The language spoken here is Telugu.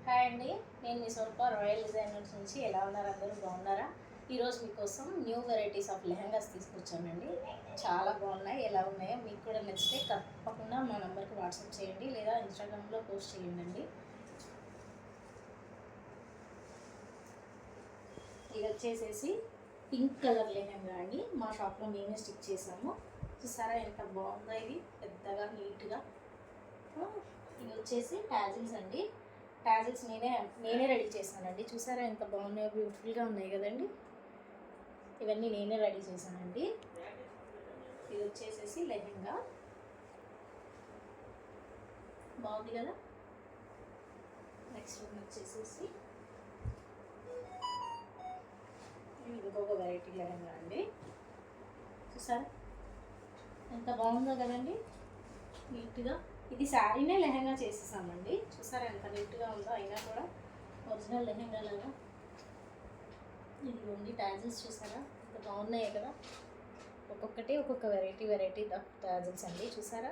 హాయ్ అండి, నేను మీ స్వరూప రాయల్ డిజైనర్స్ నుంచి. ఎలా ఉన్నారు? అందరూ బాగున్నారా? ఈరోజు మీకోసం న్యూ వెరైటీస్ ఆఫ్ లెహంగాస్ తీసుకొచ్చానండి. చాలా బాగున్నాయి. ఎలా ఉన్నాయో మీకు కూడా నచ్చితే తప్పకుండా మా నెంబర్కి వాట్సాప్ చేయండి లేదా ఇన్స్టాగ్రామ్లో పోస్ట్ చేయండి. ఇది వచ్చేసేసి పింక్ కలర్ లెహంగా అండి. మా షాప్లో మేమే స్టిచ్ చేసాము. చూసారా ఎంత బాగుందో? ఇది పెద్దగా నీట్గా. ఇది వచ్చేసి ట్యాజిల్స్ అండి. ట్యాజిల్స్ నేనే రెడీ చేశానండి. చూసారా ఎంత బాగున్నాయో? బ్యూటిఫుల్గా ఉన్నాయి కదండి. ఇవన్నీ నేనే రెడీ చేశానండి. ఇది వచ్చేసేసి లెహంగా బాగుంది కదా. నెక్స్ట్ వచ్చేసేసి ఇంకొక వెరైటీ లెహంగా అండి. చూసారా ఎంత బాగుందో కదండి, నీట్గా. ఇది శారీనే లెహంగా చేసేసామండి. చూసారా ఎంత నీట్గా ఉందో? అయినా కూడా ఒరిజినల్ లెహంగా లాగా. ఇది ఉంది ట్యాజిల్స్. చూసారా ఎంత బాగున్నాయి కదా. ఒక్కొక్కటి ఒక్కొక్క వెరైటీ టాజిల్స్ అండి. చూసారా